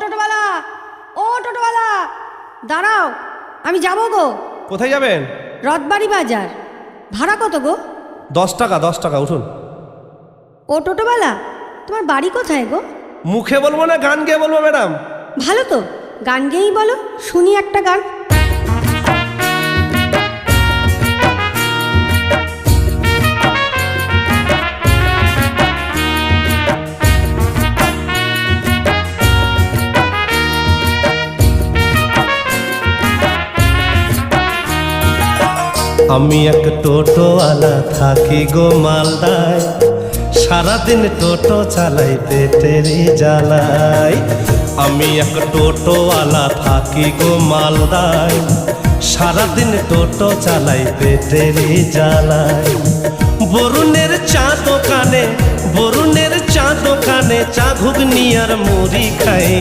টোটোওয়ালা, ও টোটোওয়ালা, দাঁড়াও, আমি যাবো গো। কোথায় যাবেন? রথবাড়ি বাজার। ভাড়া কত গো? 10 টাকা, 10 টাকা, উঠুন। ও টোটোওয়ালা, তোমার বাড়ি কোথায় গো? মুখে বলবো না গান গেয়ে বলবো ম্যাডাম? ভালো তো, গান গেয়েই বলো, শুনি একটা গান। আমি এক টোটোওয়ালা থাকি গো মালদায়, সারাদিন টোটো চালাই পেটেরই জ্বালাই। আমি এক টোটোওয়ালা থাকি গো মালদায়, সারাদিন টোটো চালাই পেটেরই জ্বালাই। বরুণের চা দোকানে, বরুণের চা দোকানে চা ঘুগনি আর মুড়ি খাই।